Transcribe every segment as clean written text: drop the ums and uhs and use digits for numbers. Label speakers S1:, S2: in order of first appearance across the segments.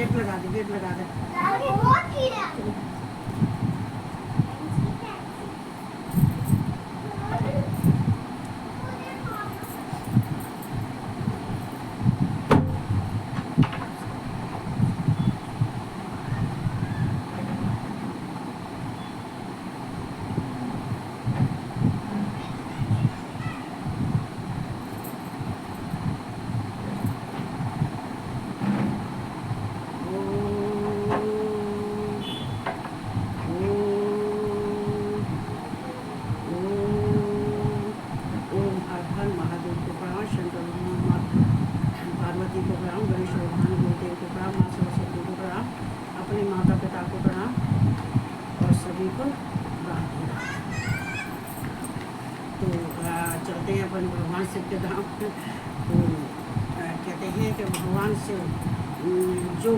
S1: Gate लगा दे, gate लगा दे। पार्वती को प्रणाम, गणेश भगवान गुरुदेव को प्रणाम, माँ सरस्वती को प्रणाम, अपने माता पिता को प्रणाम और सभी को राधे राधे। तो चलते हैं अपन भगवान शिव के धाम। तो कहते हैं कि भगवान शिव जो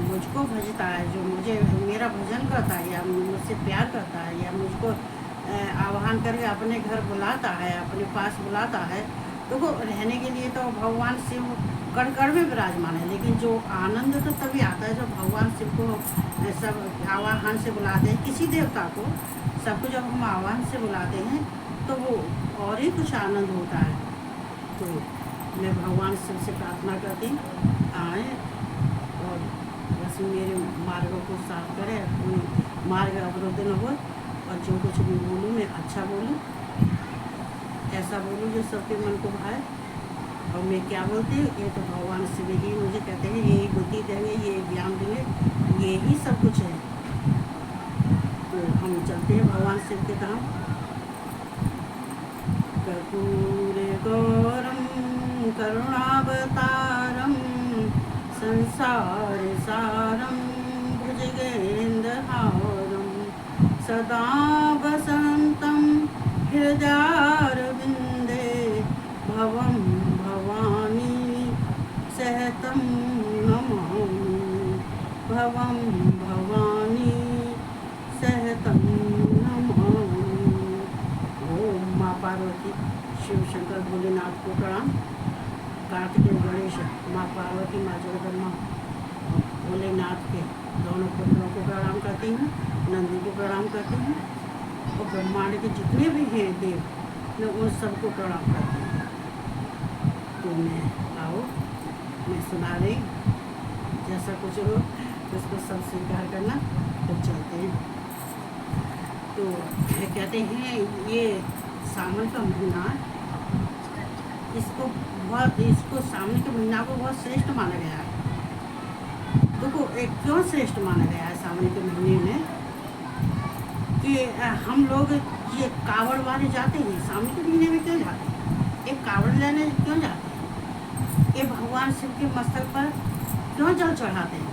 S1: मुझको भजता है, जो मुझे मेरा भजन करता है या मुझसे प्यार करता है या मुझको आह्वान करके अपने घर बुलाता है, अपने पास बुलाता है, तो वो रहने के लिए तो भगवान शिव कण कण में विराजमान है। लेकिन जो आनंद तो तभी आता है जब भगवान शिव को सब आह्वान से बुलाते हैं, किसी देवता को सबको जब हम आह्वान से बुलाते हैं तो वो और ही कुछ आनंद होता है। तो मैं भगवान शिव से प्रार्थना करती आए और बस मेरे मार्गों को साफ करे, कोई मार्ग अवरुद्ध न हो, और जो कुछ भी बोलूँ मैं अच्छा बोलूँ, ऐसा बोलूँ जो सबके मन को भाए। और मैं क्या बोलती हूँ, ये तो भगवान शिव ही मुझे कहते हैं, यही बुद्धि देंगे, ये ज्ञान देंगे, ये ही सब कुछ है। तो हम चलते हैं भगवान शिव के धाम। कर्पूरे गौरम करुणावतारम संसार सारम भुजगेन्द्रहारम सदा वसंतम हृदयारविंदे भवं भवानी सहतं नमामि, भवं भवानी सहतं नमामि। ओम माँ पार्वती, शिव शंकर भोलेनाथ को प्रणाम, कार्तिकेय गणेश, माँ पार्वती, माँ जगदम्बा, भोलेनाथ के दोनों पुत्रों को प्रणाम करती हूँ, नंदी को प्रणाम करती हूँ, और ब्रह्मांड के जितने भी हैं देव, मैं उन सबको प्रणाम करती हूँ। तो मैं आओ, मैं सुना रही, जैसा कुछ हो उसको सब स्वीकार करना। तो चलते हैं। तो कहते हैं ये सावन का महीना, इसको सावन के महीना को बहुत श्रेष्ठ माना गया है। देखो क्यों श्रेष्ठ माना गया है सावन के महीने में, कि हम लोग ये कावड़ वाले जाते हैं सावन के महीने में। क्यों जाते हैं? एक कावड़ लेने क्यों जाते हैं? ये भगवान शिव के मस्तक पर क्यों जल चढ़ाते हैं?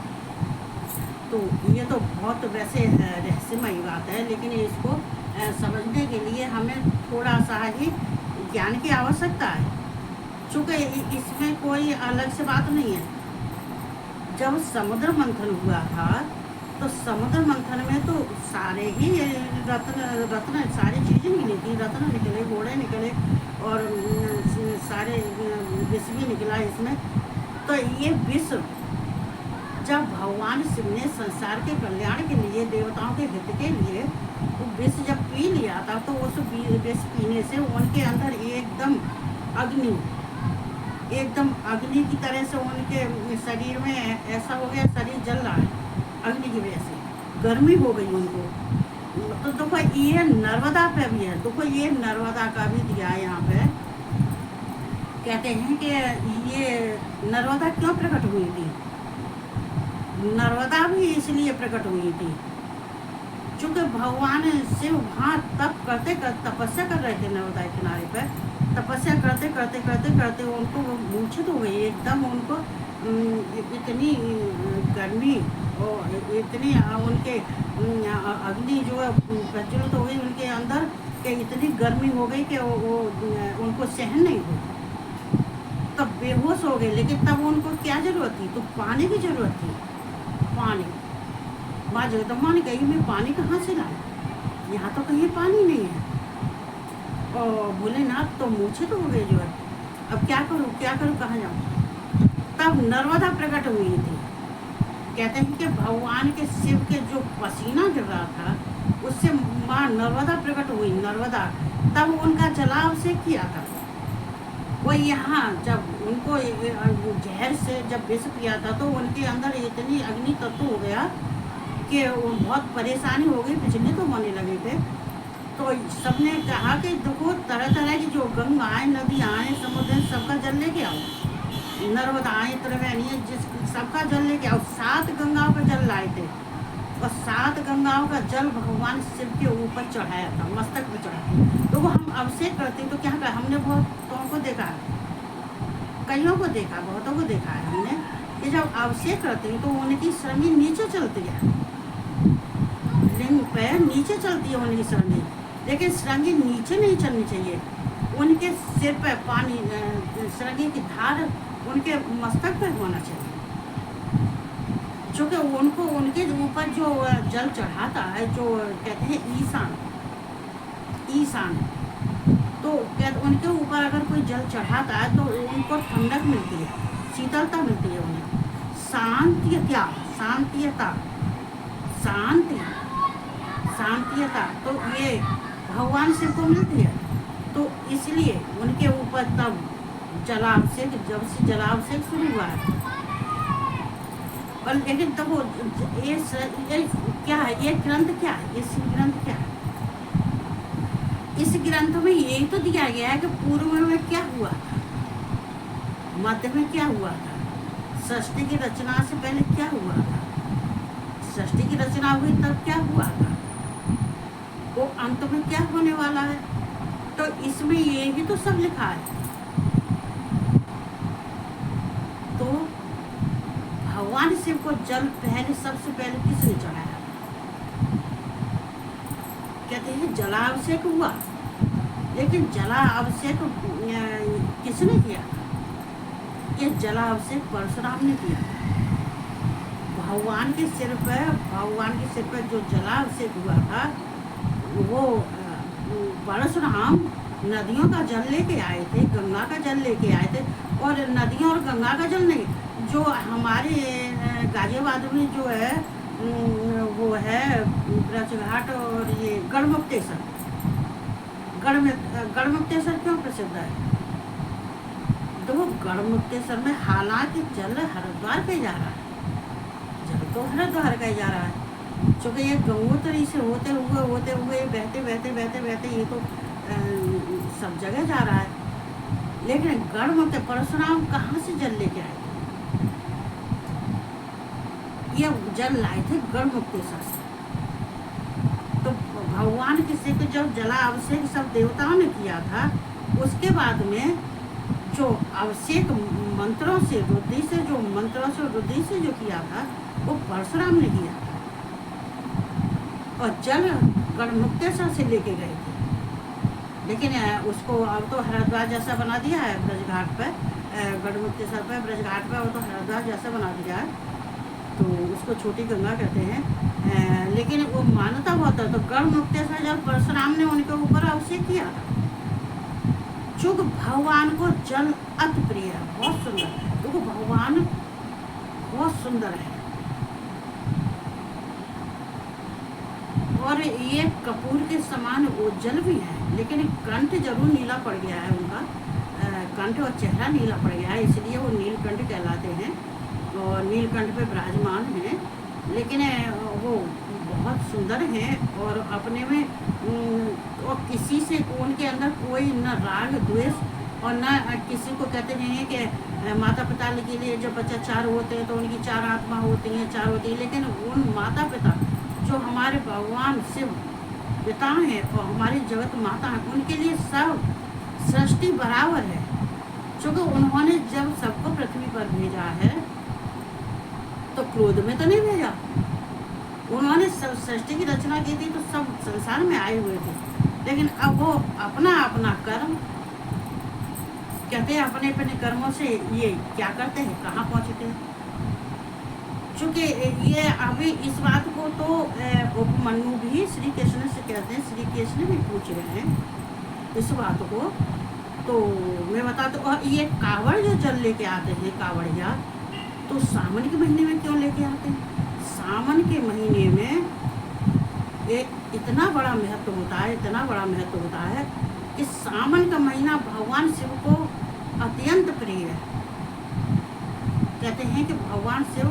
S1: तो ये तो बहुत वैसे रहस्यमयी बात है, लेकिन इसको समझने के लिए हमें थोड़ा सा ही ज्ञान की आवश्यकता है, चूँकि इसमें कोई अलग से बात नहीं है। जब समुद्र मंथन हुआ था तो समुद्र मंथन में तो सारे ही रत्न सारी चीज़ें मिली थी, रत्न निकले, घोड़े निकले और सारे विष भी निकला इसमें। तो ये विष जब भगवान शिव ने संसार के कल्याण के लिए, देवताओं के हित के लिए वो विष जब पी लिया था, तो उस विष पीने से उनके अंदर एकदम अग्नि की तरह से उनके शरीर में ऐसा हो गया, शरीर जल रहा है अग्नि की वजह से, गर्मी हो गई उनको। तो देखो ये नर्मदा पे भी है, देखो ये नर्मदा का भी दिया है यहाँ पे। कहते हैं कि ये नर्मदा क्यों प्रकट हुई थी? नर्मदा भी इसलिए प्रकट हुई थी क्योंकि भगवान शिव वहाँ तपस्या कर रहे थे नर्मदा के किनारे पर। तपस्या करते उनको मूर्छित हो गई एकदम। उनको इतनी गर्मी और इतनी उनके अग्नि जो है प्रज्वलित हो गई उनके अंदर, कि इतनी गर्मी हो गई कि वो उनको सहन नहीं हुई, तब बेहोश हो गए। लेकिन तब उनको क्या जरूरत थी? तो पानी की जरूरत थी। पानी, माँ जगदम्बा ने कही मैं पानी कहाँ से लाऊं, यहाँ तो कहीं पानी नहीं है। और भोलेनाथ तो मूर्छित हो गए जो है, अब क्या करूँ कहाँ जाऊँ? तब नर्मदा प्रकट हुई थी। कहते हैं कि भगवान के शिव के जो पसीना गिर रहा था उससे माँ नर्मदा प्रकट हुई, नर्मदा, तब उनका जलाभिषेक किया था। वो यहाँ जब उनको जहर से जब विष पिया था तो उनके अंदर इतनी अग्नि तत्व हो गया कि बहुत परेशानी हो गई, पिछले तो होने लगे थे। तो सबने कहा कि देखो तरह तरह की जो गंगाएं, नदियाँ हैं, समुद्र, सबका जल लेके आओ, नर्मदाएं, त्रिवेणी, जिस सबका जल लेके आओ। 7 गंगाओं का जल लाए थे और 7 गंगाओं का जल भगवान शिव के ऊपर चढ़ाया था, मस्तक पर चढ़ाया। तो वो हम अभिषेक करते तो क्या कहा, हमने बहुतों को देखा है, कईयों को देखा, बहुतों को देखा है हमने कि जब अभिषेक करते हैं तो उनकी श्रृंगी नीचे चलती है, लिंग पैर नीचे चलती है उनकी श्रृंगी, लेकिन श्रृंगी नीचे नहीं चलनी चाहिए। उनके सिर पर पानी, श्रृंगी की धार उनके मस्तक पर होना चाहिए, चूँकि उनको उनके ऊपर जो जल चढ़ाता है, जो कहते हैं ईशान, ईशान, तो कहते उनके ऊपर अगर कोई जल चढ़ाता है तो उनको ठंडक मिलती है, शीतलता मिलती है उन्हें, शांतियता, शांतियता, शांति, शांतियता, तो ये भगवान शिव को मिलती है। तो इसलिए उनके ऊपर तब जलाभिषेक, जब से जलाभिषेक शुरू हुआ है। और लेकिन तब वो ये क्या है, ये ग्रंथ क्या है, इस ग्रंथ क्या है, इस ग्रंथ में यही तो दिया गया है कि पूर्व में क्या हुआ था, मध्य में क्या हुआ था, सृष्टि की रचना से पहले क्या हुआ था, सृष्टि की रचना हुई तब क्या हुआ था, वो अंत में क्या होने वाला है। तो इसमें ये भी तो सब लिखा है। तो भगवान शिव को जल पहले, सबसे पहले किसने चढ़ाया, कहते हैं जलाभिषेक हुआ, लेकिन जलाभिषेक किसने किया, ये जलाभिषेक परशुराम ने किया। भगवान के सिर पर जो जलाभिषेक हुआ था वो परशुराम नदियों का जल लेके आए थे, गंगा का जल लेके आए थे। और नदियों और गंगा का जल नहीं, जो हमारे गाजियाबाद में जो है वो है ब्रजघाट और ये गढ़मुक्तेश्वर। गढ़मुक्तेश्वर क्यों प्रसिद्ध है, तो वो गढ़मुक्तेश्वर में हालांकि जल हरिद्वार पे जा रहा है, जल तो हरिद्वार का ही जा रहा है, क्योंकि ये गंगोत्री से होते हुए बहते ये तो सब जगह जा रहा है। लेकिन गढ़मुक्ते परशुराम कहाँ से जल लेके आए थे, ये जल लाए थे गढ़मुक्तेश्वर से। तो भगवान के सिर पे जब जलाभिषेक सब देवताओं ने किया था, उसके बाद में जो अभिषेक मंत्रों से रुद्धि से जो किया था वो परशुराम ने किया था, और जल गढ़मुक्तेश्वर से लेके गए थे। लेकिन उसको अब तो हरिद्वार जैसा बना दिया है ब्रजघाट पर, गढ़मुक्तेश्वर पर, ब्रजघाट पर, वो तो हरिद्वार जैसा बना दिया है, तो उसको छोटी गंगा कहते हैं। लेकिन वो मान्यता बहुत है। तो गढ़मुक्तेश्वर जब परशुराम ने उनके ऊपर अभिषेक किया था, चूँकि भगवान को जल अति प्रिय है, बहुत सुंदर, क्योंकि भगवान बहुत सुंदर है। और ये कपूर के समान उज्जवल भी है, लेकिन कंठ जरूर नीला पड़ गया है उनका, कंठ और चेहरा नीला पड़ गया है, इसलिए वो नीलकंठ कहलाते हैं और नीलकंठ पे विराजमान हैं। लेकिन वो बहुत सुंदर हैं और अपने में और किसी से उनके अंदर कोई न राग द्वेष और न किसी को कहते नहीं है कि माता पिता के लिए जब बच्चा 4 होते हैं तो उनकी 4 आत्मा होती हैं, 4 होती है। लेकिन उन माता पिता जो हमारे भगवान शिव पिता हैं और हमारी जगत माता हैं, उनके लिए सब सृष्टि बराबर है, क्योंकि उन्होंने जब सबको पृथ्वी पर भेजा है तो क्रोध में तो नहीं भेजा, उन्होंने सब सृष्टि की रचना की थी तो सब संसार में आए हुए थे। लेकिन अब वो अपना अपना कर्म कहते हैं, अपने अपने कर्मों से ये क्या करते हैं, कहाँ पहुँचते हैं। चूँकि ये अभी इस बात को तो उपमन्यु भी श्री कृष्ण से कहते हैं, श्री कृष्ण भी पूछ रहे हैं इस बात को। तो मैं बता दूँ, और ये कावड़ जो जल लेके आते हैं कावड़िया, तो सावन के महीने में क्यों लेके आते हैं? सावन के महीने में एक इतना बड़ा महत्व होता है, इतना बड़ा महत्व होता है कि सावन का महीना भगवान शिव को अत्यंत प्रिय है। कहते हैं कि भगवान शिव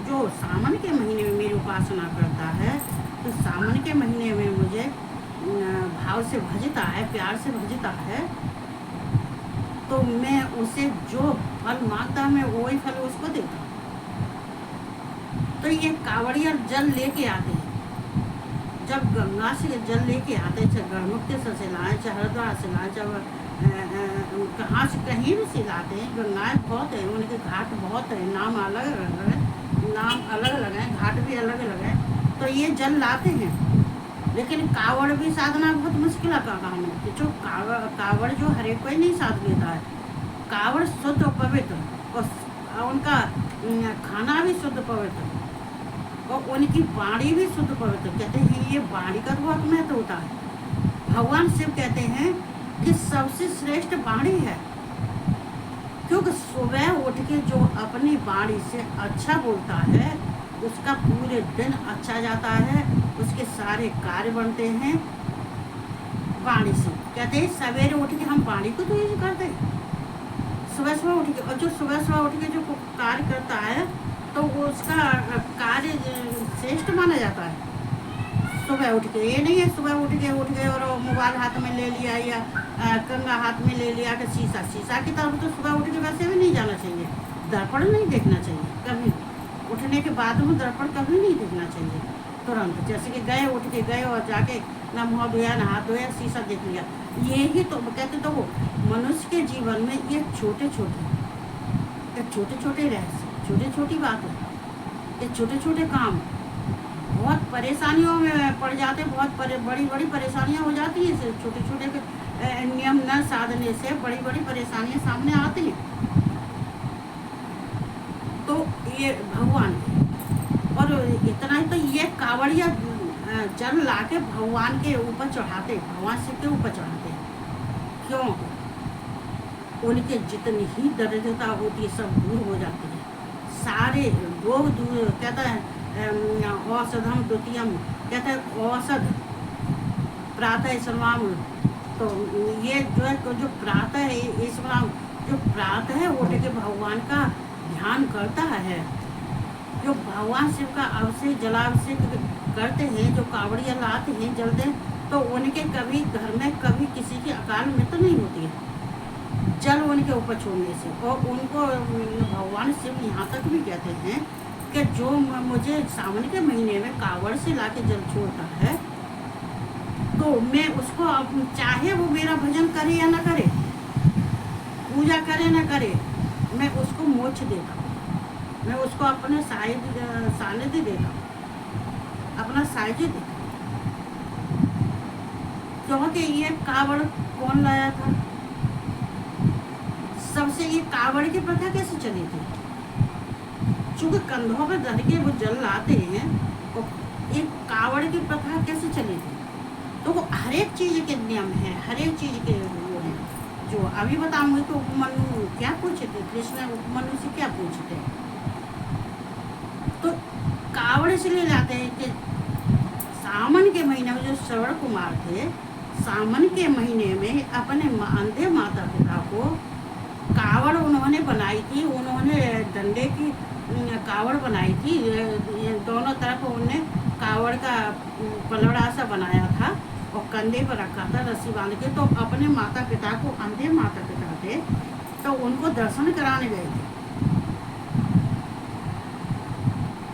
S1: जो सावन के महीने में मेरी उपासना करता है, तो सावन के महीने में मुझे भाव से भजता है, प्यार से भजता है, तो मैं उसे जो फल मांगता है मैं वही फल उसको देता हूँ। तो ये कांवड़िया जल लेके आते हैं, जब गंगा से जल लेके आते हैं, चाहे गढ़मुक्ति से लाएँ, चाहे हरिद्वार से लाएँ, चाहे कहाँ से कहीं भी से लाते हैं। गंगाएँ बहुत है, उनके घाट बहुत है, नाम अलग अलग है, नाम अलग अलग हैं, घाट भी अलग अलग हैं। तो ये जल लाते हैं, लेकिन कावड़ भी साधना बहुत मुश्किल का काम है। जो कावड़ जो हर एक कोई नहीं साध लेता है। कावड़ शुद्ध और पवित्र, और उनका खाना भी शुद्ध पवित्र, और उनकी वाणी भी शुद्ध पवित्र। कहते हैं ये वाणी का बहुत महत्व होता है। भगवान शिव कहते हैं कि सबसे श्रेष्ठ वाणी है, क्योंकि सुबह उठ के जो अपनी वाणी से अच्छा बोलता है उसका पूरे दिन अच्छा जाता है, उसके सारे कार्य बनते हैं वाणी से। कहते हैं सवेरे उठ के हम वाणी को तो यूज करते हैं सुबह सुबह उठ के, और जो सुबह सुबह उठ के जो कार्य करता है तो वो उसका कार्य श्रेष्ठ माना जाता है। सुबह उठ के, ये नहीं है सुबह उठ गए और मोबाइल हाथ में ले लिया या कंगा हाथ में ले लिया कि शीशा की तरफ तो सुबह उठ के वैसे भी नहीं जाना चाहिए। दर्पण नहीं देखना चाहिए कभी, उठने के बाद में दर्पण कभी नहीं देखना चाहिए तुरंत। जैसे कि उठ के गए और जाके ना मुँह धोया ना हाथ धोया, शीशा देख लिया। ये ही तो कहते, तो वो मनुष्य के जीवन में ये छोटे छोटे रहस्य, छोटी छोटी बातें, ये छोटे छोटे काम बहुत परेशानियों में पड़ जाते, बहुत बड़ी बड़ी परेशानियां हो जाती हैं। छोटे छोटे नियम न साधने से बड़ी बड़ी परेशानियां सामने आती हैं। तो ये भगवान, और इतना ही तो ये कावड़िया जल ला के भगवान के ऊपर चढ़ाते, भगवान शिव के ऊपर चढ़ाते। क्यों? उनके जितनी ही दरिद्रता होती है सब दूर हो जाती है, सारे रोग दूर। कहता है औषधम द्वितीयम, कहते हैं औषध प्रातः स्मराम। तो ये जो है जो प्रातः स्मराम, जो प्रातः है उठ के भगवान का ध्यान करता है, जो भगवान शिव का अभिषेक जलाभिषेक करते हैं, जो कावड़िया लाते हैं जलते, तो उनके कभी घर में कभी किसी की अकाल मृत्यु नहीं होती है जल उनके ऊपर छोड़ने से। और उनको भगवान शिव यहाँ तक भी कहते हैं कि जो मुझे सावन के महीने में कावड़ से लाके जल छोड़ता है, तो मैं उसको चाहे वो मेरा भजन करे या ना करे, पूजा करे ना करे, मैं उसको मोक्ष देता हूँ, मैं उसको अपने सानिध्य देता हूँ, अपना साहित्य देता हूँ। क्योंकि ये कावड़ कौन लाया था? सबसे ये कावड़ की प्रथा कैसे चली थी? चूंकि कंधों पर धर के वो जल लाते हैं, तो एक कावड़ की प्रथा कैसे चली थी? तो वो हर एक चीज के नियम है, हर एक चीज के वो है। जो अभी बताऊंगी तो उपमन्यु क्या पूछे थे, कृष्ण उपमन्यु से क्या पूछते हैं, तो कावड़ इसलिए लाते हैं कि सावन के महीने में जो श्रवण कुमार थे, सावन के महीने में अपने अंधे माता पिता को कावड़ उन्होंने बनाई थी, उन्होंने डंडे की कावड़ बनाई थी, दोनों तरफ उन्होंने कावड़ का पलड़ा सा बनाया था और कंधे पर रखा था रस्सी बांध के। तो अपने माता पिता को, अंधे माता पिता थे, तो उनको दर्शन कराने गए थे।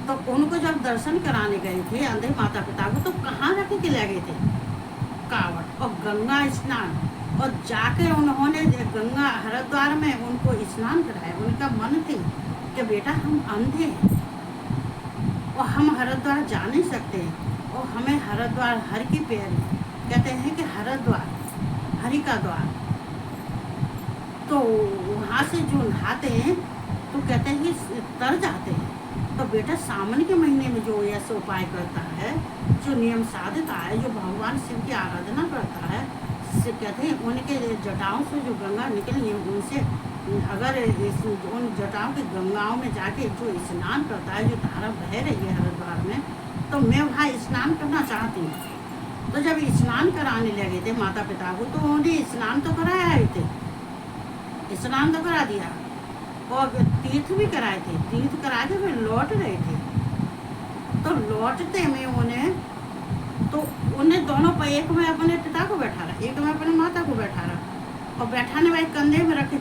S1: तो उनको जब दर्शन कराने गए थे अंधे माता पिता को, तो कहाँ रख के ले गए थे? कावड़ और गंगा स्नान, और जाकर उन्होंने गंगा हरिद्वार में उनको स्नान कराया। उनका मन थे कि बेटा हम अंधे हैं और हम हरिद्वार जा नहीं सकते, और हमें हरिद्वार हर की पैर, कहते हैं कि हरिद्वार हरि का द्वार। तो वहाँ से जो नहाते हैं तो कहते हैं कि तर जाते हैं। तो बेटा सावन के महीने में जो ऐसे उपाय करता है, जो नियम साधता है, जो भगवान शिव की आराधना करता है, से कहते हैं उनके जटाओं से जो गंगा निकली है उनसे अगर उन जटाओं की गंगाओं में जाके जो स्नान करता है, जो धारा बह रही है हरिद्वार में, तो मैं वहाँ स्नान करना चाहती हूँ। तो जब स्नान कराने लगे थे माता पिता को, तो उन्हें स्नान तो कराया ही थे, स्नान तो करा दिया और तीर्थ भी कराए थे। तीर्थ करा के फिर लौट रहे थे। तो लौटते में उन्हें दोनों पर, एक में अपने पिता को बैठा रहा, एक में अपने माता को बैठा रहा, और बैठाने वाले कंधे में रख के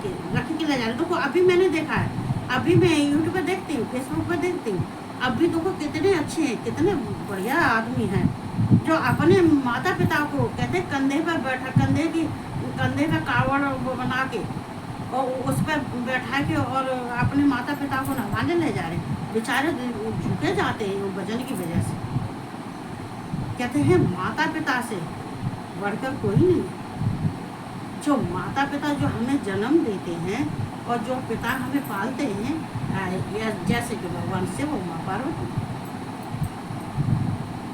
S1: ले जा रहे। देखो अभी मैंने देखा है, अभी मैं यूट्यूब पर देखती हूँ, फेसबुक पर देखती हूँ, अभी देखो कितने अच्छे हैं, कितने बढ़िया आदमी हैं जो अपने माता पिता को कहते कंधे पर बैठा, कंधे पर कावड़ बना के और उस पर बैठा के और अपने माता पिता को नहवाने ले जा रहे। बेचारे झुके जाते हैं वो वजन की वजह से। कहते हैं माता पिता से बढ़कर कोई नहीं। जो माता पिता जो हमें जन्म देते हैं और जो पिता हमें पालते हैं, जैसे कि भगवान शिव और माँ पार्वती,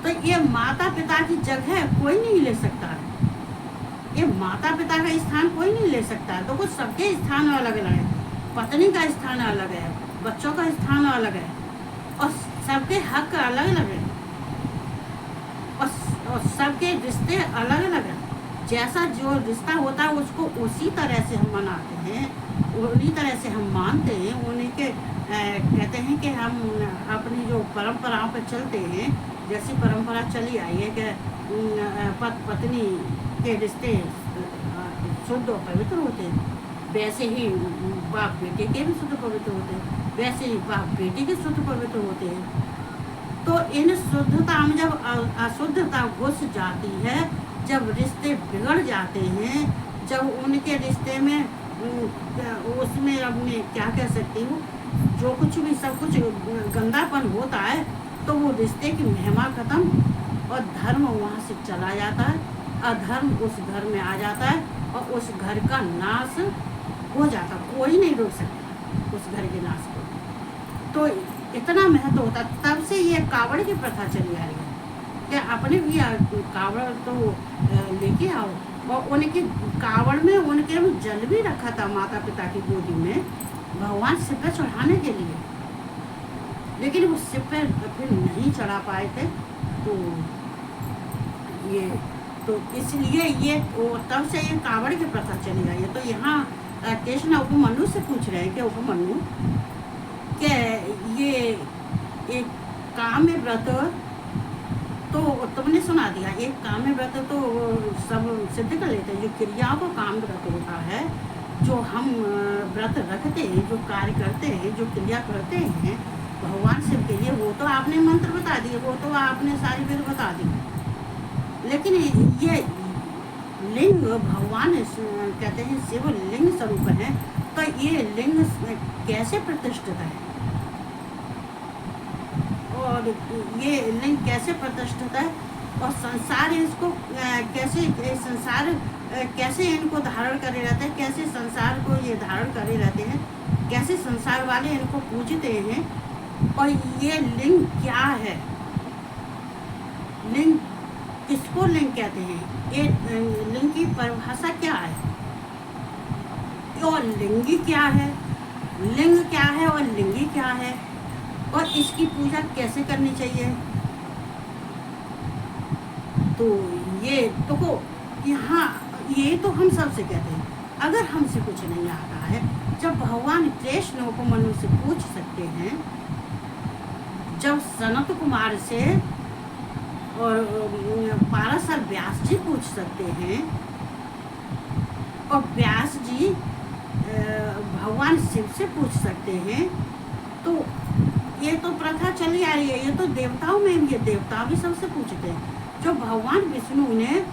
S1: तो ये माता पिता की जगह कोई नहीं ले सकता है। ये माता पिता का स्थान कोई नहीं ले सकता है। तो कुछ सबके स्थान अलग अलग है, पत्नी का स्थान अलग है, बच्चों का स्थान अलग है, और सबके हक अलग अलग है, और सबके रिश्ते अलग अलग हैं। जैसा जो रिश्ता होता है उसको उसी तरह से हम मनाते हैं, उन्हीं तरह से हम मानते हैं, उन्हीं के कहते हैं कि हम अपनी जो परंपराओं पर चलते हैं। जैसी परंपरा चली आई है कि पत्नी के रिश्ते शुद्ध और पवित्र होते हैं, वैसे ही बाप बेटे के भी शुद्ध पवित्र होते हैं, वैसे ही बाप बेटी के शुद्ध पवित्र होते हैं। तो इन शुद्धता में जब अशुद्धता घुस जाती है, जब रिश्ते बिगड़ जाते हैं, जब उनके रिश्ते में उसमें अब मैं क्या कह सकती हूँ, जो कुछ भी सब कुछ गंदापन होता है, तो वो रिश्ते की महिमा खत्म और धर्म वहाँ से चला जाता है, अधर्म उस घर में आ जाता है और उस घर का नाश हो जाता। कोई नहीं रोक सकता उस घर के नाश को। तो इतना महत्व होता, तब से ये कावड़ की प्रथा चली आ रही है कि अपने भी कावड़ तो लेके आओ। और उनके कावड़ में उनके जल भी रखा था माता पिता की गोदी में, भगवान शिव पे चढ़ाने के लिए, लेकिन वो शिव पे फिर नहीं चढ़ा पाए थे। तो इसलिए ये तब से ये कावड़ की प्रथा चली आई है। तो यहाँ कृष्ण उपमन्यु से पूछ रहे हैं कि उपमन्यु कि ये एक काम्य व्रत तो तुमने सुना दिया, एक काम्य व्रत तो सब सिद्ध कर लेते हैं, जो क्रियाओं को काम्य व्रत होता है, जो हम व्रत रखते हैं, जो कार्य करते हैं, जो क्रिया करते हैं भगवान शिव के लिए, वो तो आपने मंत्र बता दिए, वो तो आपने सारी वेद बता दी। लेकिन ये लिंग भगवान कहते हैं शिव लिंग स्वरूप है, तो ये लिंग कैसे प्रतिष्ठित है और ये लिंग कैसे प्रतिष्ठित है, और संसार इसको कैसे इनको धारण करे रहते हैं, कैसे संसार को ये धारण करे रहते हैं, कैसे संसार वाले इनको पूजते हैं, और ये लिंग क्या है, लिंग किसको लिंग कहते हैं, ये लिंग की परिभाषा क्या है, और लिंगी क्या है, लिंग क्या है और लिंगी क्या है, और इसकी पूजा कैसे करनी चाहिए। तो ये तो यहाँ ये तो हम सबसे कहते हैं। अगर हमसे कुछ नहीं आता है, जब भगवान कृष्ण उपमन्यु से पूछ सकते हैं, जब सनत कुमार से और पाराशर व्यास जी पूछ सकते हैं, और व्यास जी भगवान शिव से पूछ सकते हैं, तो ये तो प्रथा चली आ रही है। ये तो देवताओं में भी, देवता भी सबसे पूछते हैं। जो भगवान विष्णु ने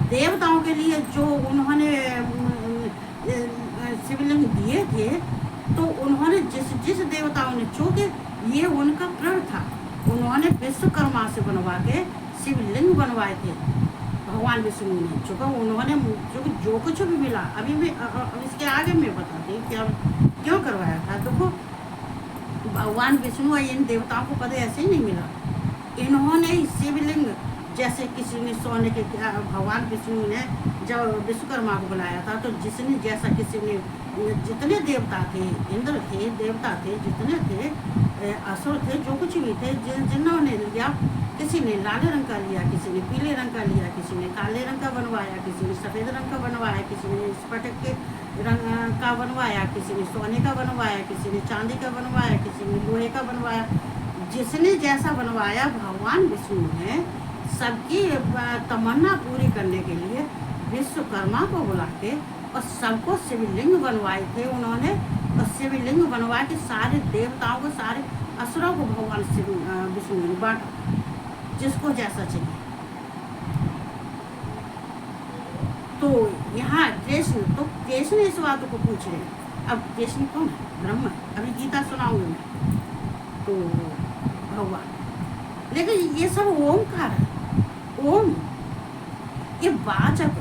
S1: देवताओं के लिए जो उन्होंने शिवलिंग दिए थे, तो उन्होंने जिस देवताओं ने, चूँकि ये उनका प्रण था, उन्होंने विश्वकर्मा से बनवा के शिवलिंग बनवाए थे भगवान विष्णु ने। चूँकि उन्होंने जो कुछ भी मिला, अभी मैं इसके आगे मैं बताती हूँ कि अब क्यों करवाया था। देखो भगवान विष्णु और इन देवताओं को पता ऐसे ही नहीं मिला, इन्होंने शिवलिंग जैसे किसी ने सोने के भगवान विष्णु ने जब विश्वकर्मा को बुलाया था, तो जिसने जैसा किसी ने, जितने देवता थे, इंद्र थे, देवता थे, जितने थे असुर थे, जो कुछ भी थे, जिन्होंने लिया, किसी ने लाल रंग का लिया, किसी ने पीले रंग का लिया, किसी ने काले रंग का बनवाया, किसी ने सफ़ेद रंग का बनवाया, किसी ने स्फटिक के रंग का बनवाया, किसी ने सोने का बनवाया, किसी ने चांदी का बनवाया, किसी ने लोहे का बनवाया। जिसने जैसा बनवाया, भगवान विष्णु ने सबकी तमन्ना पूरी करने के लिए विश्वकर्मा को बुला के और सबको शिवलिंग बनवाए थे उन्होंने। और शिवलिंग बनवा के सारे देवताओं को, सारे असुरों को भगवान शिव विष्णु ने बांटा, जिसको जैसा चाहिए। तो यहाँ कृष्ण इस बात को पूछ रहे हैं। अब कृष्ण कौन है? ब्रह्म। अभी गीता सुनाऊंगी मैं, तो भगवान, लेकिन ये सब ओमकार है। ओम ये वाचक,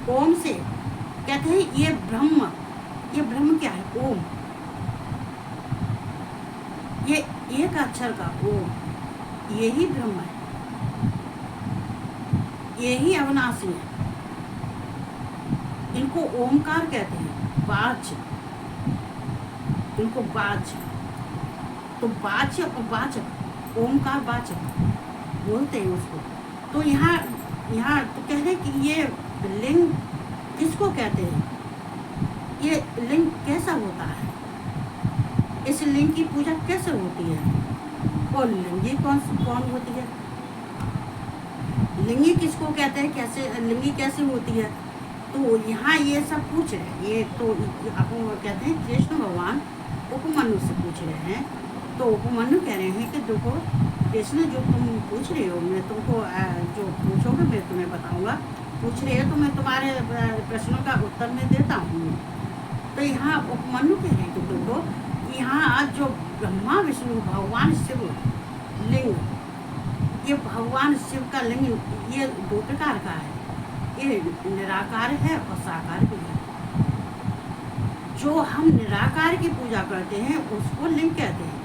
S1: ओम से कहते हैं ये ब्रह्म क्या है? ओम, ये एक अक्षर का ओम, यही ब्रह्म है, यही अविनाशी है। इनको ओमकार कहते हैं, वाच, इनको वाच। तो वाच्य और वाचक, ओमकार वाचक बोलते हैं उसको। तो यहाँ तो कह रहे कि ये लिंग किसको कहते हैं, ये लिंग कैसा होता है, इस लिंग की पूजा कैसे होती है, और लिंगी कौन होती है, लिंगी किसको कहते हैं, कैसे लिंगी कैसे होती है। तो यहाँ ये सब पूछ रहे हैं। ये तो आपको कहते हैं कृष्ण भगवान उपमन्यु से पूछ रहे हैं। तो उपमन्यु कह रहे हैं कि देखो कृष्ण, जो तुम पूछ रहे हो, मैं तुमको जो पूछोगे मैं तुम्हें बताऊंगा। पूछ रहे हो तो मैं तुम्हारे प्रश्नों का उत्तर मैं देता हूँ। तो यहाँ उपमन्यु कह रहे हैं कि देखो, यहाँ जो ब्रह्मा विष्णु भगवान शिव लिंग, ये भगवान शिव का लिंग ये दो प्रकार का है। ये निराकार है और साकार भी है। जो हम निराकार की पूजा करते हैं उसको लिंग कहते हैं,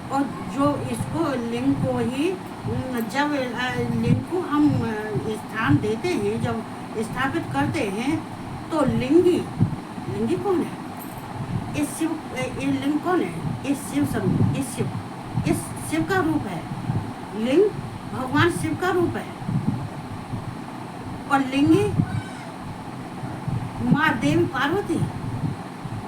S1: और जो इसको लिंग को ही, जब लिंग को हम स्थान देते हैं, जब स्थापित करते हैं, तो लिंगी कौन है? इस शिव, ये लिंग कौन है? इस शिव स्वरूप, इस शिव का रूप है लिंग, भगवान शिव का रूप है। और लिंगी माँ देवी पार्वती,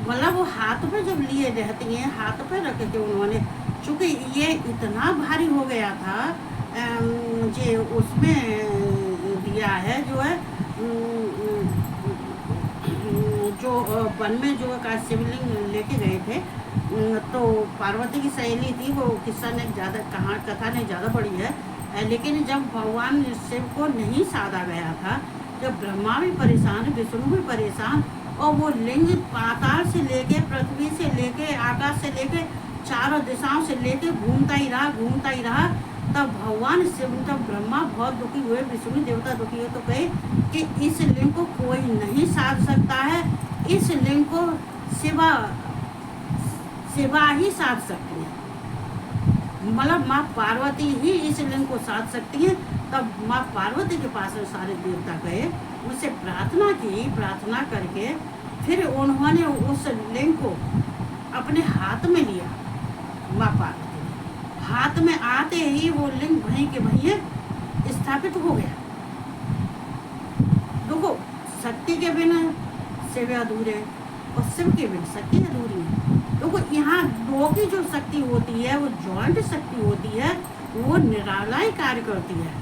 S1: मतलब वो हाथ पे जब लिए रहती हैं, हाथ पे रखे थे उन्होंने, चूँकि ये इतना भारी हो गया था, जे उसमें दिया है जो है, जो वन में जो का शिवलिंग लेके गए थे, तो पार्वती की सहेली थी, वो किस्सा ने ज़्यादा कथा ने ज़्यादा पड़ी है। लेकिन जब भगवान शिव को नहीं साधा गया था, जब ब्रह्मा भी परेशान, विष्णु भी परेशान, और वो लिंग पाताल से लेके, पृथ्वी से लेके, आकाश से लेके, चारों दिशाओं से लेके घूमता ही रहा। तब भगवान शिव, तब ब्रह्मा बहुत दुखी हुए, विष्णु देवता दुखी हुए, तो कहे कि इस लिंग को कोई नहीं साध सकता है, इस लिंग को शिवा ही साध सकती है, मतलब माँ पार्वती ही इस लिंग को साध सकती है। तब माँ पार्वती के पास सारे देवता गए, उनसे प्रार्थना की, प्रार्थना करके फिर उन्होंने उस लिंग को अपने हाथ में लिया। माँ पार्वती ने हाथ में आते ही वो लिंग वहीं के वहीं स्थापित हो गया। देखो, शक्ति के बिना शिव अधूरे, और शिव के बिना शक्ति अधूरी है। देखो, यहाँ दो की जो शक्ति होती है, वो जॉइंट शक्ति होती है, वो निरालय कार्य करती है।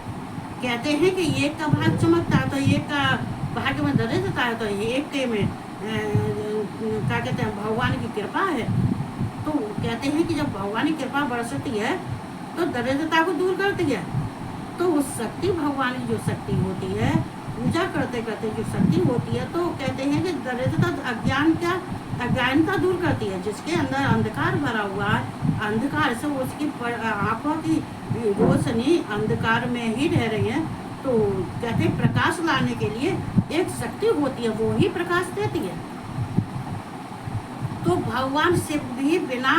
S1: कहते हैं कि एक का भाग चमकता है तो एक का भाग्य में दरिद्रता है, तो एक के में क्या कहते हैं, भगवान की कृपा है। तो कहते हैं कि जब भगवान की कृपा बरसती है तो दरिद्रता को दूर करती है। तो उस शक्ति, भगवान की जो शक्ति होती है, पूजा करते करते जो शक्ति होती है, तो कहते हैं कि दरिद्रता, अज्ञानता दूर करती है। जिसके अंदर अंधकार भरा हुआ है, अंधकार से उसकी आंखों की रोशनी अंधकार में ही रह रही है, तो कहते हैं प्रकाश लाने के लिए एक शक्ति होती है, वो ही प्रकाश देती है। तो भगवान शिव भी बिना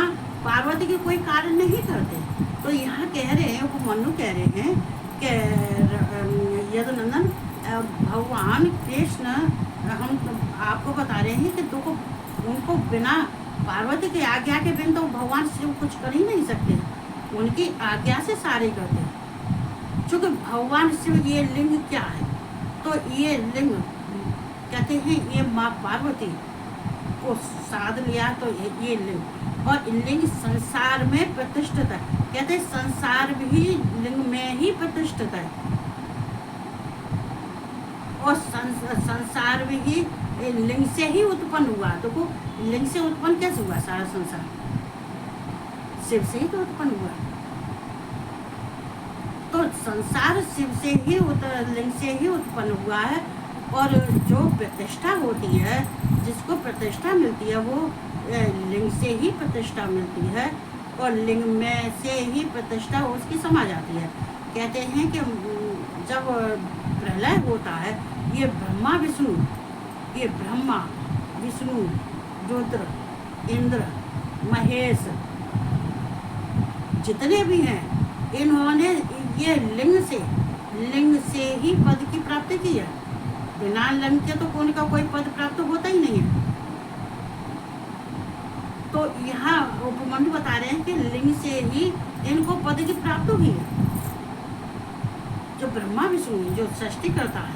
S1: पार्वती के कोई कार्य नहीं करते। तो यहाँ कह रहे हैं, उपमन्यु कह रहे हैं कि यदुनंदन भगवान कृष्ण हम आपको बता रहे हैं कि देखो उनको बिना पार्वती की आज्ञा के बिन तो भगवान शिव कुछ कर ही नहीं सकते, उनकी आज्ञा से सारे करते हैं। चूँकि भगवान शिव ये लिंग क्या है, तो ये लिंग कहते हैं ये माँ पार्वती को साध लिया, तो ये लिंग, और लिंग संसार में प्रतिष्ठित है। कहते हैं संसार भी लिंग में ही प्रतिष्ठित है, और संसार भी ही लिंग से ही उत्पन्न हुआ। देखो लिंग से उत्पन्न कैसे हुआ सारा संसार, शिव से ही तो उत्पन्न हुआ। तो संसार शिव से ही लिंग से ही उत्पन्न हुआ है, और जो प्रतिष्ठा होती है, जिसको प्रतिष्ठा मिलती है, वो लिंग से ही प्रतिष्ठा मिलती है, और लिंग में से ही प्रतिष्ठा उसकी समा जाती है। कहते हैं कि जब प्रलय होता है, ये ब्रह्मा विष्णु रुद्र इंद्र महेश जितने भी हैं, इन्होंने ये लिंग से ही पद की प्राप्ति की है। बिना लिंग के तो उनका कोई पद प्राप्त होता ही नहीं है। तो यहाँ उपमन्यु बता रहे हैं कि लिंग से ही इनको पद की प्राप्ति हुई है। जो ब्रह्मा विष्णु जो सृष्टि करता है,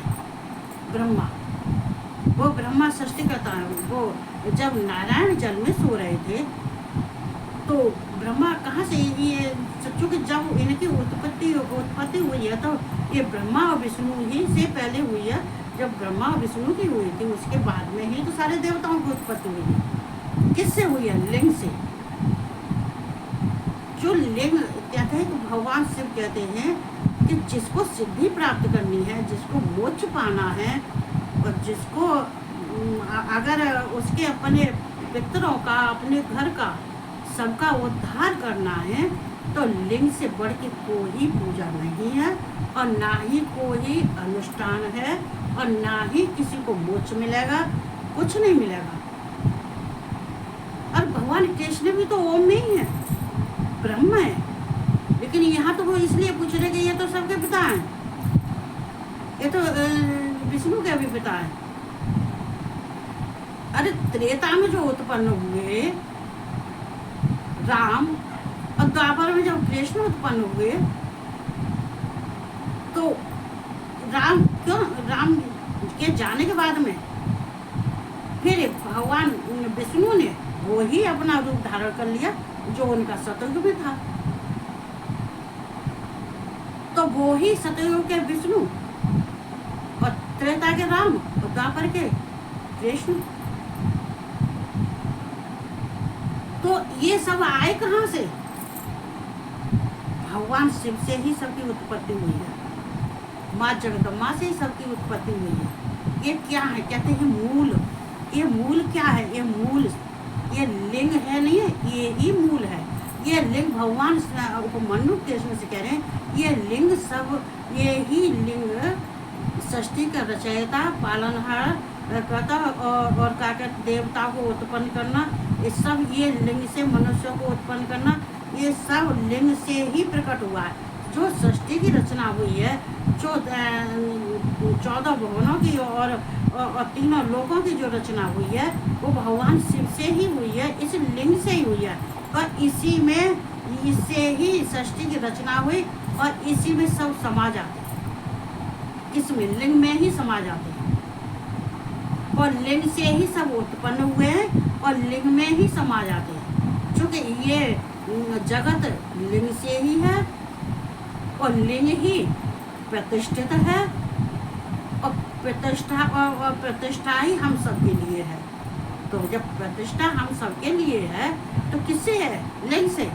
S1: ब्रह्मा सृष्टि करता है। वो जब नारायण जल में सो रहे थे, तो ब्रह्मा कहाँ से ये, चूँकि जब इनकी उत्पत्ति हुई है, तो ये ब्रह्मा और विष्णु ही से पहले हुई है। जब ब्रह्मा और विष्णु की हुई थी, उसके बाद में ही तो सारे देवताओं की उत्पत्ति हुई है। किससे हुई है? लिंग से। जो लिंग कहते हैं, तो भगवान शिव कहते हैं कि जिसको सिद्धि प्राप्त करनी है, जिसको मोक्ष पाना है, और जिसको अगर उसके अपने पितरों का, अपने घर का, सबका उद्धार करना है, तो लिंग से बढ़ के कोई पूजा नहीं है, और ना ही कोई अनुष्ठान है, और ना ही किसी को मोक्ष मिलेगा, कुछ नहीं मिलेगा। और भगवान कृष्ण भी तो ओम में ही है, ब्रह्म है। लेकिन यहाँ तो वो इसलिए पूछ रहे कि ये तो सबके पिता हैं, ये तो विष्णु के भी पिता है। अरे त्रेता में जो उत्पन्न हुए राम, और द्वापर में जब कृष्ण उत्पन्न हुए, तो राम के जाने के बाद में फिर भगवान विष्णु ने वो ही अपना रूप धारण कर लिया, जो उनका सतयुग में था। तो वो ही सतयुग के विष्णु, और त्रेता के राम, और द्वापर के कृष्ण। तो ये सब आए कहाँ से? भगवान शिव से ही सबकी उत्पत्ति हुई है, माँ जगदम्बा से ही सबकी उत्पत्ति हुई है। ये क्या है? कहते हैं मूल। ये मूल क्या है? ये मूल, ये लिंग है नहीं है, ये ही मूल है। ये लिंग भगवान उपमन्यु कृष्ण से कह रहे हैं, ये लिंग सब, ये ही लिंग सृष्टि का रचयिता, पालनहार करता, और क्या कहते देवता को उत्पन्न करना, ये सब ये लिंग से मनुष्य को उत्पन्न करना, ये सब लिंग से ही प्रकट हुआ है। जो सृष्टि की रचना हुई है, जो 14 भुवनों की और 3 लोकों की जो रचना हुई है, वो भगवान शिव से ही हुई है, इस लिंग से ही हुई है, और इसी में, इससे ही सृष्टि की रचना हुई, और इसी में सब समा जाते हैं, इसमें लिंग में ही समा जाते हैं, और लिंग से ही सब उत्पन्न हुए हैं, और लिंग में ही समा जाते हैं। क्योंकि ये जगत लिंग से ही है, और लिंग ही प्रतिष्ठित है, और प्रतिष्ठा ही हम सबके लिए है। तो जब प्रतिष्ठा हम सबके लिए है, तो किससे है? लिंग से।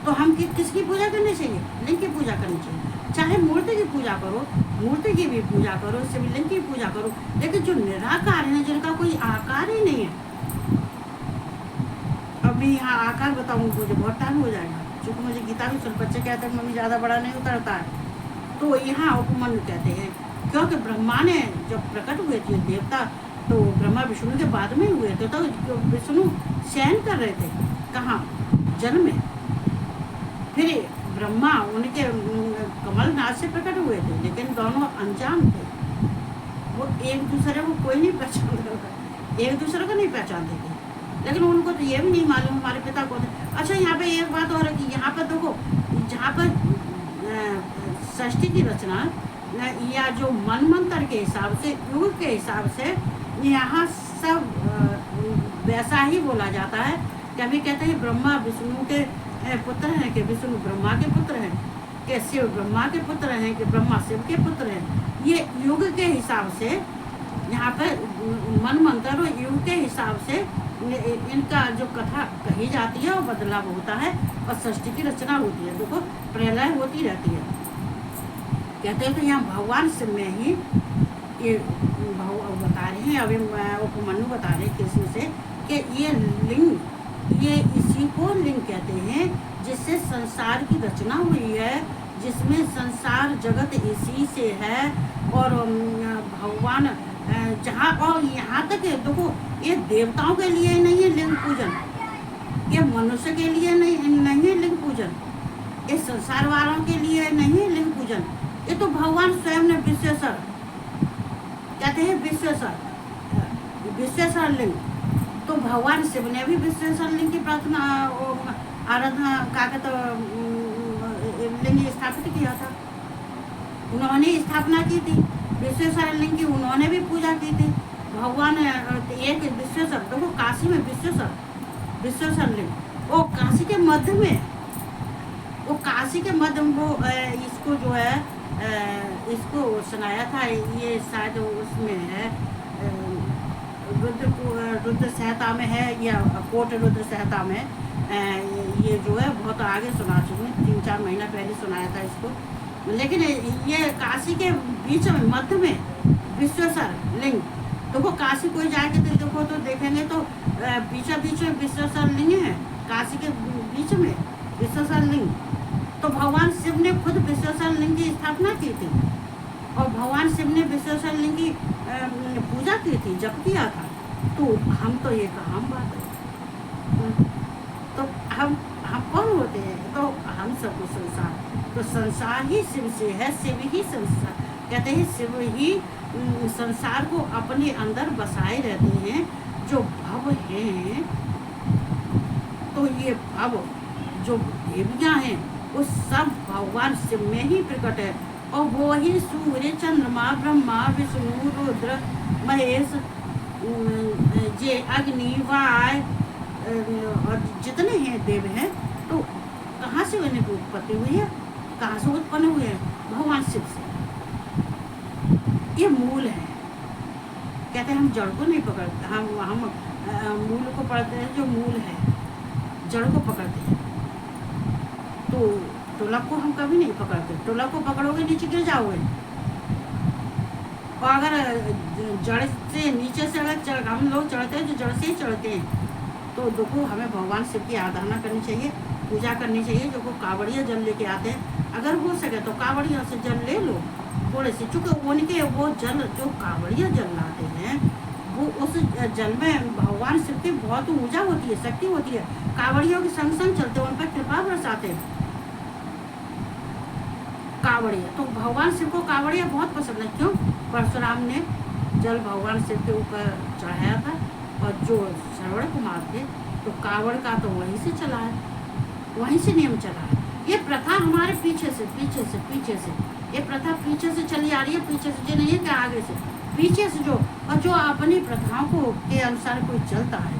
S1: तो हम किसकी पूजा करनी चाहिए? लिंग की पूजा करनी चाहिए। चाहे मूर्ति की पूजा करो, मूर्ति की भी पूजा करो, शिवलिंग की पूजा करो, लेकिन जो निराकार है, जिनका कोई आकार ही नहीं है। अभी यहाँ आकार बताऊँ मुझे बहुत टाइम हो जाएगा, क्योंकि मुझे गीता भी सुन, बच्चे कहते हैं मम्मी ज़्यादा बड़ा नहीं उतरता है। तो यहाँ उपमन्यु कहते हैं, क्योंकि ब्रह्मा ने जब प्रकट हुए थे देवता, तो ब्रह्मा विष्णु के बाद में हुए थे, तो विष्णु शयन कर रहे थे। कहाँ? जल में। फिर ब्रह्मा उनके कमल नाथ से प्रकट हुए थे, लेकिन दोनों अनजान थे। वो एक दूसरे को कोई नहीं पहचानता था, एक दूसरे को नहीं पहचानते थे। लेकिन उनको तो ये भी नहीं मालूम हमारे पिता को। अच्छा, यहाँ पे एक बात और है कि यहाँ पर देखो, जहाँ पर सृष्टि की रचना या जो मन मंत्र के हिसाब से, युग के हिसाब से यहाँ सब वैसा ही बोला जाता है। कभी कहते हैं ब्रह्मा विष्णु के पुत्र हैं, कि विष्णु ब्रह्मा के पुत्र हैं, कि शिव ब्रह्मा के पुत्र हैं, कि ब्रह्मा शिव के पुत्र हैं। ये युग के हिसाब से यहाँ पर मन मंत्र और युग के हिसाब से इनका जो कथा कही जाती है वो बदलाव होता है और सृष्टि की रचना होती है। देखो, प्रलय होती रहती है। कहते हैं कि यहाँ भगवान शिव में ही ये बता रहे हैं, अभी उपमन्यु बता रहे हैं कृष्ण से, कि ये लिंग, ये इसी को लिंग कहते हैं जिससे संसार की रचना हुई है, जिसमें संसार जगत इसी से है। और भगवान जहाँ, और यहाँ तक देखो, ये देवताओं के लिए नहीं है लिंग पूजन, ये मनुष्य के लिए नहीं है लिंग पूजन, ये संसार वालों के लिए नहीं है लिंग पूजन। ये तो भगवान स्वयं ने विश्वेश्वर कहते हैं, विश्वेश्वर लिंग। तो भगवान शिव ने भी विश्वेश्वर लिंग की प्रार्थना आराधना का तो लिंग स्थापित किया था, उन्होंने स्थापना की थी विश्वेश्वर लिंग की, उन्होंने भी पूजा की थी। भगवान एक विश्वेश्वर, देखो काशी में विश्वेश्वर लिंग, वो काशी के मध्य में, वो काशी के मध्य में वो इसको जो है इसको सुनाया था। ये शायद उसमें है, रुद्र संहिता में है, या कोट रुद्र संहिता में। ये जो है बहुत आगे सुना चुकी, 3-4 महीना पहले सुनाया था इसको। लेकिन ये काशी के बीच में, मध्य में विश्वेश्वर लिंग। देखो काशी कोई जाके देखो तो देखेंगे तो बीच में विश्वेश्वर लिंग है, काशी के बीच में विश्वेश्वर लिंग। तो भगवान शिव ने खुद विश्वेश्वर लिंग की स्थापना की थी, और भगवान शिव ने विश्वेश्वर लिंग की पूजा की थी, जप किया था। तो हम तो ये काम बात है, तो हम कौन होते हैं? तो हम सबको संसार, तो संसार ही शिव से है, शिव ही संसार, कहते हैं शिव ही संसार को अपने अंदर बसाए रहते हैं। जो भव हैं, तो ये भव जो देवियाँ हैं वो सब भगवान शिव में ही प्रकट है। और वो ही सूर्य, चंद्रमा, ब्रह्मा, विष्णु, रुद्र, महेश, ये अग्नि, वाय और जितने हैं देव हैं, तो कहाँ से उन्हें उत्पत्ति हुई है, कहाँ से उत्पन्न हुए हैं? भगवान शिव से। ये मूल है। कहते हैं हम जड़ को नहीं पकड़ते, हम मूल को पकड़ते हैं, जो मूल है जड़ को पकड़ते हैं। तो टोलक को हम कभी नहीं पकड़ते, टोलक को पकड़ोगे नीचे गिर जाओगे। और अगर जड़ से नीचे से अगर हम लोग चढ़ते हैं, जो जड़ से ही चढ़ते हैं, तो देखो हमें भगवान शिव की आराधना करनी चाहिए, पूजा करनी चाहिए। जो कावड़िया जल लेके आते हैं, अगर हो सके तो कावड़िया से जल ले लो थोड़े से, चूँकि उनके वो जल जो कावड़िया जल लाते हैं, वो उस जल में भगवान शिव की बहुत ऊर्जा होती है, शक्ति होती है। कावड़ियों के संग संग चलते हैं, उन पर कृपा बरसाते हैं कावड़िया। तो भगवान शिव को कावड़िया बहुत पसंद है। क्यों? परशुराम ने जल भगवान शिव के ऊपर चढ़ाया था, और जो श्रवण कुमार थे, तो कावड़ का तो वहीं से चला है, वहीं से नियम चला है। ये प्रथा हमारे पीछे से ये प्रथा पीछे से चली आ रही है, पीछे से, जो नहीं है कि आगे से, पीछे से। जो और जो अपनी प्रथाओं को के अनुसार कोई चलता है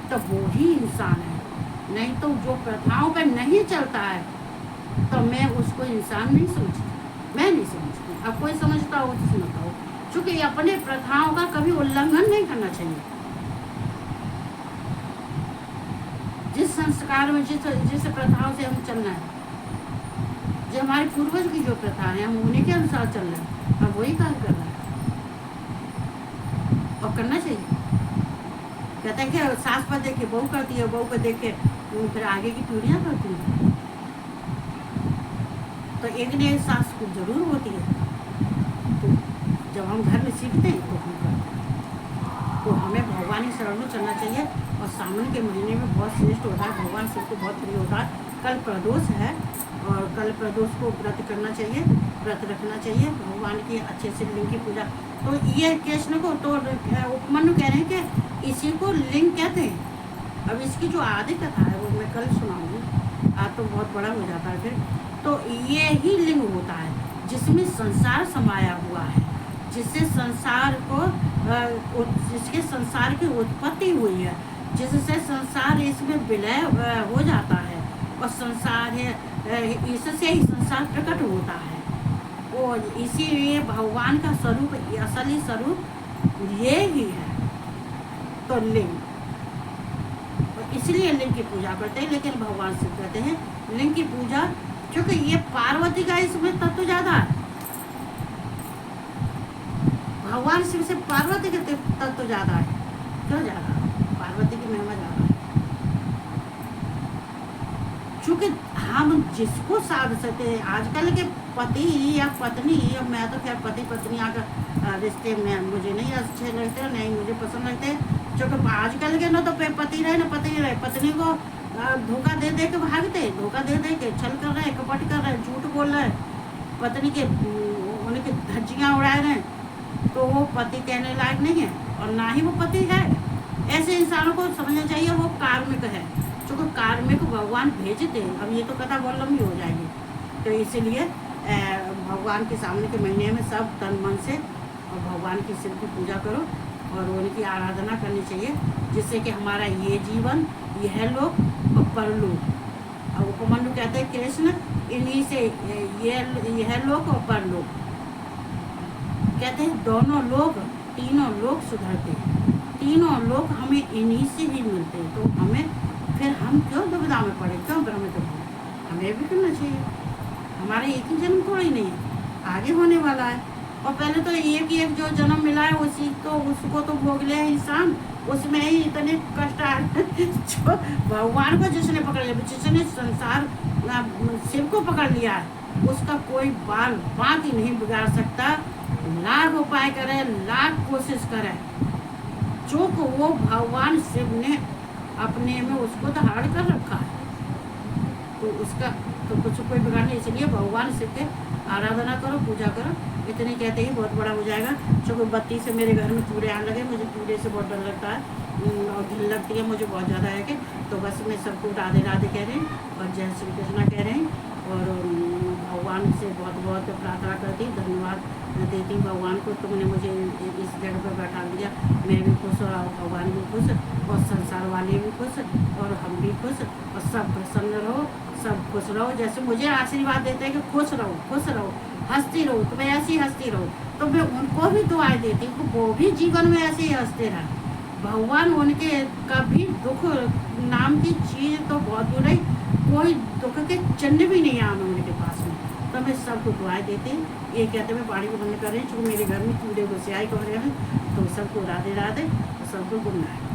S1: तो वो ही इंसान है। नहीं तो जो प्रथाओं पर नहीं चलता है, तो मैं उसको इंसान नहीं समझती, मैं नहीं समझती। अब कोई समझता हो तो समझता हो, क्योंकि अपने प्रथाओं का कभी उल्लंघन नहीं करना चाहिए। जिस संस्कार में, जिस प्रथाओं से हम चलना है, जो हमारे पूर्वज की जो प्रथा है, हम उन्हीं के अनुसार चल रहे हैं, हम वही काम कर रहे हैं, और करना चाहिए। कहते हैं कि सास पर देख के बहू करती है, बहू को देख के फिर आगे की पीढ़ियाँ करती हैं। तो एक ने एक सास को जरूर होती है। तो जब हम घर में सीखते हैं तो हम करते हैं। तो हमें भगवान ही शरण में चलना चाहिए, और सावन के महीने में बहुत श्रेष्ठ होता है, भगवान शिव को बहुत प्रिय होता है। कल प्रदोष है और कल प्रदोष को व्रत करना चाहिए, व्रत रखना चाहिए, भगवान की अच्छे से लिंग की पूजा। तो ये कृष्ण को तो उपमन्यु कह रहे हैं कि इसी को लिंग कहते हैं। अब इसकी जो आदि कथा है वो मैं कल सुनाऊंगी, आज तो बहुत बड़ा हो जाता है फिर। तो ये ही लिंग होता है जिसमें संसार समाया हुआ है, जिससे संसार को जिसके संसार की उत्पत्ति हुई है, जिससे संसार इसमें विलय हो जाता है और संसार है इससे ही संसार प्रकट होता है। और इसीलिए भगवान का स्वरूप, असली स्वरूप ये ही है। तो लिंग, इसलिए लिंग की पूजा करते हैं। लेकिन भगवान शिव कहते हैं लिंग की पूजा, क्योंकि ये पार्वती का इसमें तत्व ज्यादा है। भगवान शिव से पार्वती के तत्व ज्यादा है। क्यों ज्यादा? पार्वती की महिमा ज्यादा है। चूंकि हम जिसको साध सकते हैं, आजकल के पति या पत्नी, अब मैं तो खैर पति पत्नियां का रिश्ते में मुझे नहीं अच्छे लगते, नहीं मुझे पसंद लगते। क्योंकि आजकल के ना तो पति रहे ना पत्नी रहे, पत्नी को धोखा दे दे के भागते, धोखा दे दे के छल कर रहे, कपट कर रहे, झूठ बोल रहे, पत्नी के उनकी धज्जियाँ उड़ा रहे, तो वो पति कहने लायक नहीं है और ना ही वो पति है। ऐसे इंसानों को समझना चाहिए वो कार्मिक है, क्योंकि कार्मिक भगवान भेजते हैं। अब ये तो कथा बहुत लंबी हो जाएगी, तो इसीलिए भगवान के सामने के महीने में सब तन मन से और भगवान की शिव की पूजा करो और उनकी आराधना करनी चाहिए, जिससे कि हमारा ये जीवन, यह लोक और परलोक। अब उपमन्यु कहते हैं कृष्ण इन्हीं से यह लोक और परलोक, कहते हैं दोनों लोग, तीनों लोग सुधरते हैं, तीनों लोग हमें इन्हीं से ही मिलते हैं। तो हमें फिर हम क्यों दुविधा में पड़े, क्यों भ्रमित हो? हमें भी करना चाहिए। हमारे एक ही जन्म थोड़ा ही नहीं है, आगे होने वाला है। और पहले तो एक ही एक जो जन्म मिला है उसी तो उसको तो भोग लिया इंसान, उसमें ही इतने कष्ट आए जो भगवान को जिसने पकड़ लिया, जिसने संसार शिव को पकड़ लिया है, उसका कोई बाल बात ही नहीं बिगाड़ सकता। लाख उपाय करे, लाख कोशिश करे, जो को वो भगवान शिव ने अपने में उसको धारण कर रखा है, तो उसका तो कुछ कोई बिगाड़ नहीं। इसलिए भगवान शिव के आराधना करो, पूजा करो। इतने कहते ही बहुत बड़ा हो जाएगा। क्योंकि बत्ती से मेरे घर में कीड़े आने लगे, मुझे कीड़े से बहुत डर लगता है और घिन लगती है मुझे बहुत ज़्यादा है कि। तो बस मैं सबको राधे राधे कह रहे हैं और जय श्री कृष्णा कह रहे हैं और भगवान से बहुत बहुत प्रार्थना करती, धन्यवाद देती भगवान को, तुमने मुझे इस जगह पर बैठा दिया। मैं भी खुश और भगवान भी खुश और संसार वाले भी खुश और हम भी खुश और सब प्रसन्न रहो, सब खुश रहो। जैसे मुझे आशीर्वाद देते हैं कि खुश रहो, हंसती रहो, तुम्हें ऐसी हंसती रहो, तो मैं उनको भी दुआएं देती हूँ, वो भी जीवन में ऐसे ही हंसते रहे। भगवान उनके कभी दुख नाम की चीज़ तो बहुत दूर है, कोई दुख के चिन्ह भी नहीं आना उनके पास में। तो मैं सबको दुआएं देती हूँ। ये कहते मैं पानी को बंद कर रही हूँ, क्योंकि मेरे घर में कीड़े घुसे आए कर रहे हैं। तो सबको राधे राधे, सबको गुड नाइट।